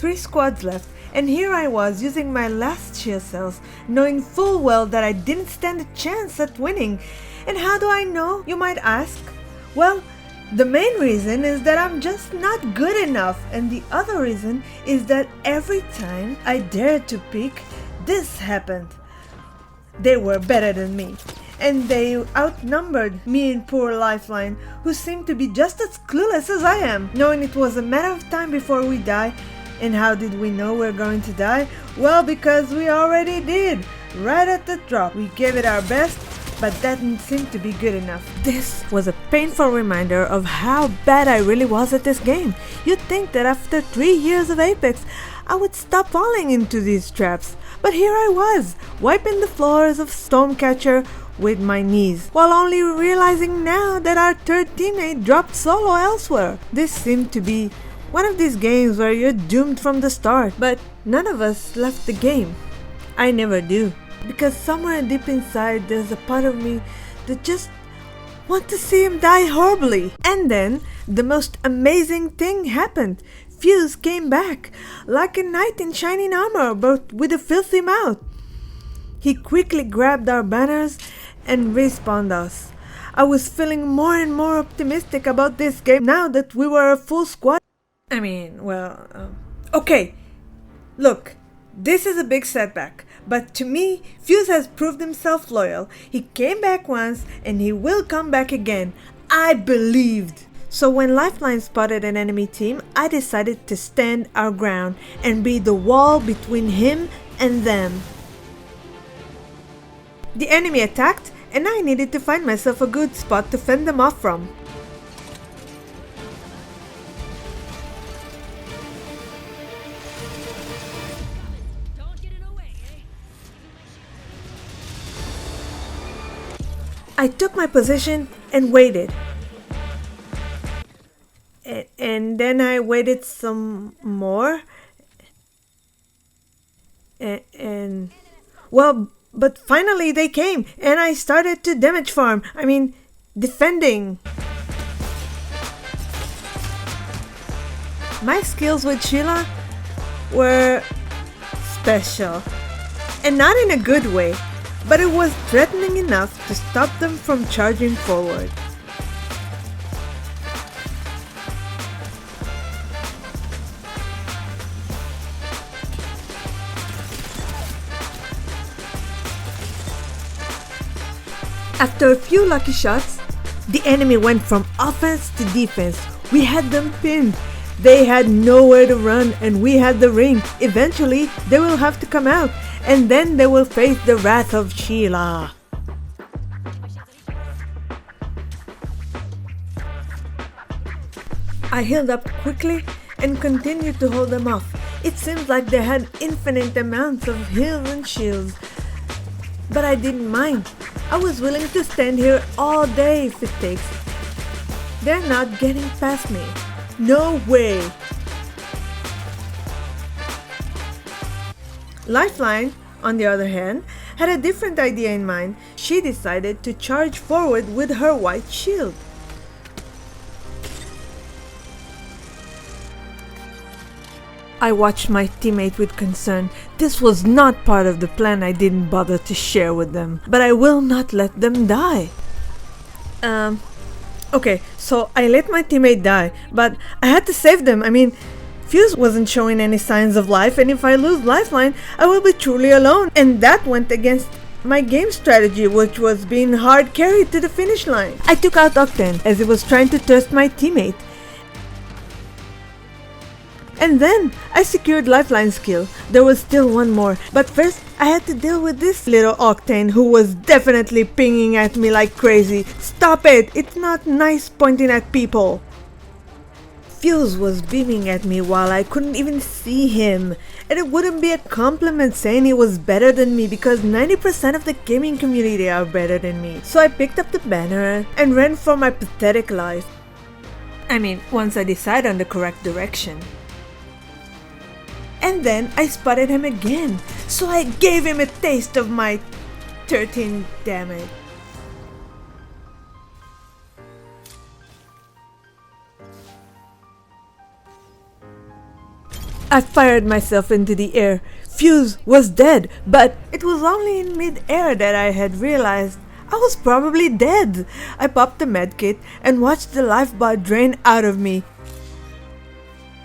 3 squads left, and here I was using my last shield cells, knowing full well that I didn't stand a chance at winning. And how do I know, you might ask? Well, the main reason is that I'm just not good enough, and the other reason is that every time I dared to pick, this happened. They were better than me, and they outnumbered me and poor Lifeline, who seemed to be just as clueless as I am, knowing it was a matter of time before we die. And how did we know we're going to die? Well, because we already did. Right at the drop, we gave it our best, but that didn't seem to be good enough. This was a painful reminder of how bad I really was at this game. You'd think that after 3 years of Apex, I would stop falling into these traps. But here I was, wiping the floors of Stormcatcher with my knees, while only realizing now that our third teammate dropped solo elsewhere. This seemed to be one of these games where you're doomed from the start, but none of us left the game. I never do, because somewhere deep inside there's a part of me that just want to see him die horribly. And then the most amazing thing happened. Fuse came back, like a knight in shining armor, but with a filthy mouth. He quickly grabbed our banners and respawned us. I was feeling more and more optimistic about this game now that we were a full squad. Okay, look, this is a big setback, but to me, Fuse has proved himself loyal. He came back once, and he will come back again. I believed. So when Lifeline spotted an enemy team, I decided to stand our ground and be the wall between him and them. The enemy attacked, and I needed to find myself a good spot to fend them off from. I took my position and waited. And then I waited some more. But finally they came, and I started to damage farm. Defending. My skills with Sheila were special. And not in a good way. But it was threatening enough to stop them from charging forward. After a few lucky shots, the enemy went from offense to defense. We had them pinned. They had nowhere to run, and we had the ring. Eventually, they will have to come out, and then they will face the wrath of Sheila. I healed up quickly and continued to hold them off. It seemed like they had infinite amounts of heals and shields. But I didn't mind. I was willing to stand here all day if it takes it. They're not getting past me. No way! Lifeline, on the other hand, had a different idea in mind. She decided to charge forward with her white shield. I watched my teammate with concern. This was not part of the plan. I didn't bother to share with them. But I will not let them die. Okay, so I let my teammate die, but I had to save them. Fuse wasn't showing any signs of life, and if I lose Lifeline, I will be truly alone. And that went against my game strategy, which was being hard carried to the finish line. I took out Octane as he was trying to test my teammate. And then I secured Lifeline's kill. There was still one more, but first I had to deal with this little Octane who was definitely pinging at me like crazy. Stop it! It's not nice pointing at people. Fuse was beaming at me while I couldn't even see him. And it wouldn't be a compliment saying he was better than me, because 90% of the gaming community are better than me. So I picked up the banner and ran for my pathetic life. Once I decide on the correct direction. And then I spotted him again, so I gave him a taste of my 13 damage. I fired myself into the air. Fuse was dead, but it was only in mid-air that I had realized I was probably dead. I popped the medkit and watched the life bar drain out of me.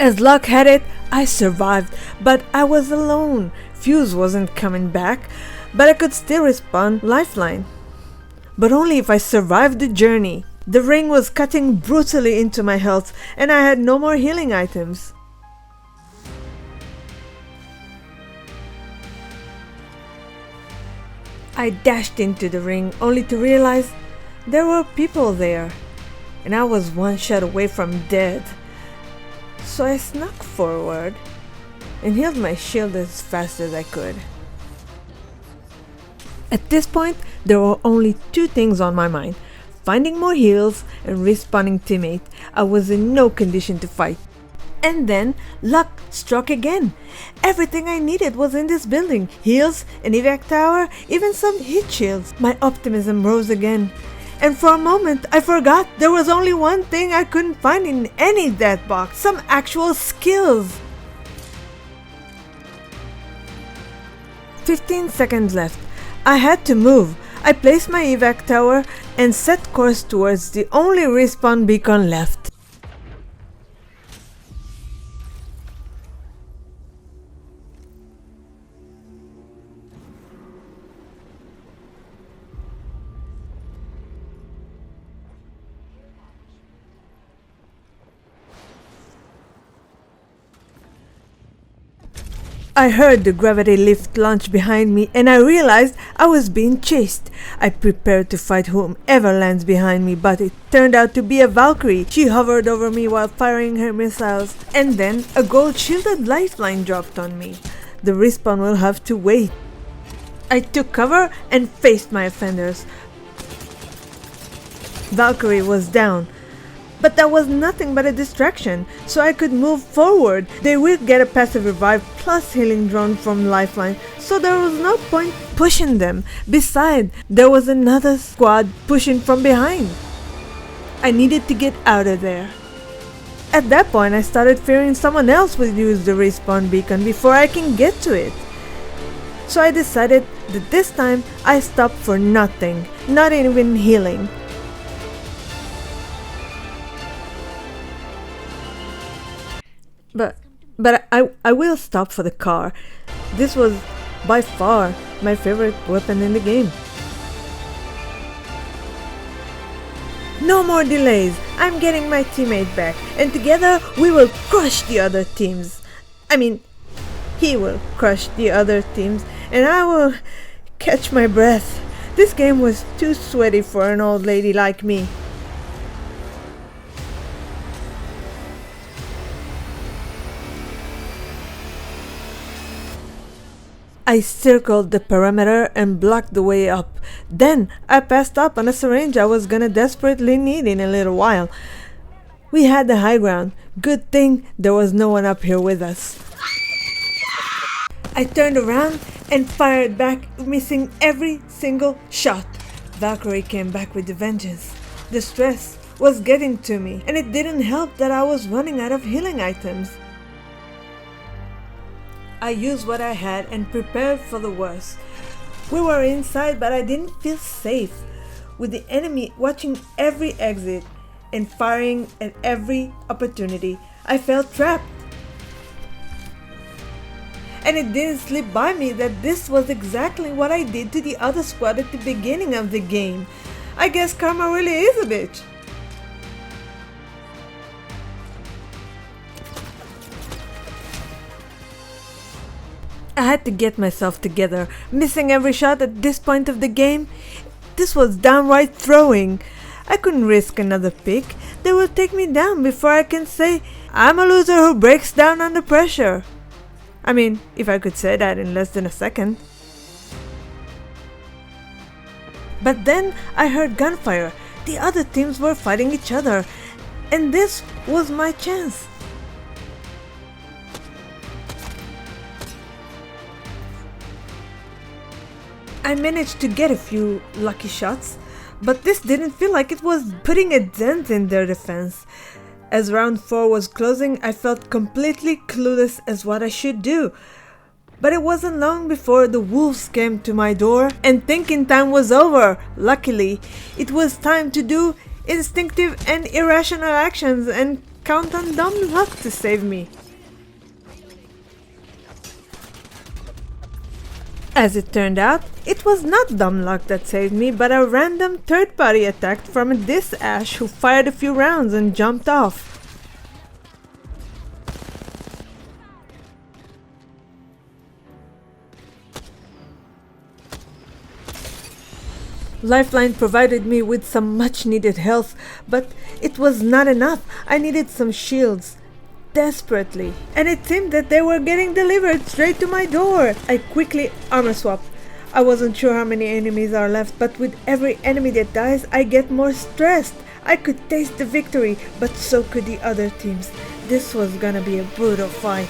As luck had it, I survived, but I was alone. Fuse wasn't coming back, but I could still respawn Lifeline. But only if I survived the journey. The ring was cutting brutally into my health, and I had no more healing items. I dashed into the ring only to realize there were people there, and I was one shot away from dead. So I snuck forward and healed my shield as fast as I could. At this point, there were only two things on my mind: finding more heals and respawning teammate. I was in no condition to fight. And then luck struck again. Everything I needed was in this building: heals, an evac tower, even some heat shields. My optimism rose again, and for a moment I forgot there was only one thing I couldn't find in any death box: some actual skills. 15 seconds left. I had to move. I placed my evac tower and set course towards the only respawn beacon left. I heard the gravity lift launch behind me and I realized I was being chased. I prepared to fight whomever lands behind me, but it turned out to be a Valkyrie. She hovered over me while firing her missiles, and then a gold shielded lifeline dropped on me. The respawn will have to wait. I took cover and faced my offenders. Valkyrie was down. But that was nothing but a distraction, so I could move forward. They will get a passive revive plus healing drone from Lifeline, so there was no point pushing them. Besides, there was another squad pushing from behind. I needed to get out of there. At that point, I started fearing someone else would use the respawn beacon before I can get to it. So I decided that this time I stopped for nothing, not even healing. But I will stop for the car. This was by far my favorite weapon in the game. No more delays. I'm getting my teammate back, and together we will crush the other teams. I mean, he will crush the other teams, and I will catch my breath. This game was too sweaty for an old lady like me. I circled the perimeter and blocked the way up. Then I passed up on a syringe I was gonna desperately need in a little while. We had the high ground. Good thing there was no one up here with us. I turned around and fired back, missing every single shot. Valkyrie came back with a vengeance. The stress was getting to me, and it didn't help that I was running out of healing items. I used what I had and prepared for the worst. We were inside, but I didn't feel safe, with the enemy watching every exit and firing at every opportunity. I felt trapped. And it didn't slip by me that this was exactly what I did to the other squad at the beginning of the game. I guess karma really is a bitch. I had to get myself together, missing every shot at this point of the game. This was downright throwing. I couldn't risk another pick. They will take me down before I can say, I'm a loser who breaks down under pressure. I mean, if I could say that in less than a second. But then I heard gunfire. The other teams were fighting each other, and this was my chance. I managed to get a few lucky shots, but this didn't feel like it was putting a dent in their defense. As round 4 was closing, I felt completely clueless as what I should do. But it wasn't long before the wolves came to my door and thinking time was over. Luckily, it was time to do instinctive and irrational actions and count on dumb luck to save me. As it turned out, it was not dumb luck that saved me, but a random third-party attack from this Ash who fired a few rounds and jumped off. Lifeline provided me with some much-needed health, but it was not enough. I needed some shields. Desperately. And it seemed that they were getting delivered straight to my door. I quickly armor swapped. I wasn't sure how many enemies are left, but with every enemy that dies, I get more stressed. I could taste the victory, but so could the other teams. This was gonna be a brutal fight.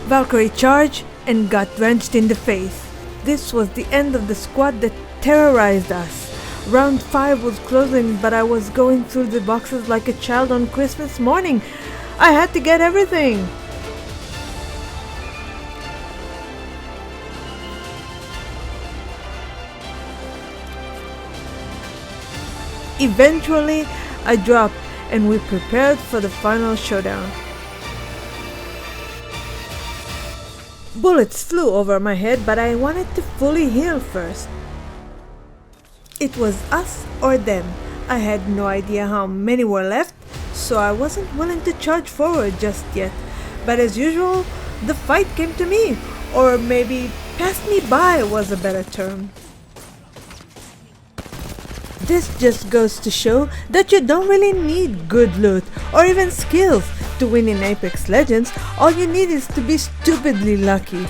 Valkyrie charged and got drenched in the face. This was the end of the squad that terrorized us. Round 5 was closing, but I was going through the boxes like a child on Christmas morning. I had to get everything. Eventually, I dropped and we prepared for the final showdown. Bullets flew over my head, but I wanted to fully heal first. It was us or them. I had no idea how many were left, so I wasn't willing to charge forward just yet. But as usual, the fight came to me, or maybe passed me by was a better term. This just goes to show that you don't really need good loot or even skills to win in Apex Legends. All you need is to be stupidly lucky.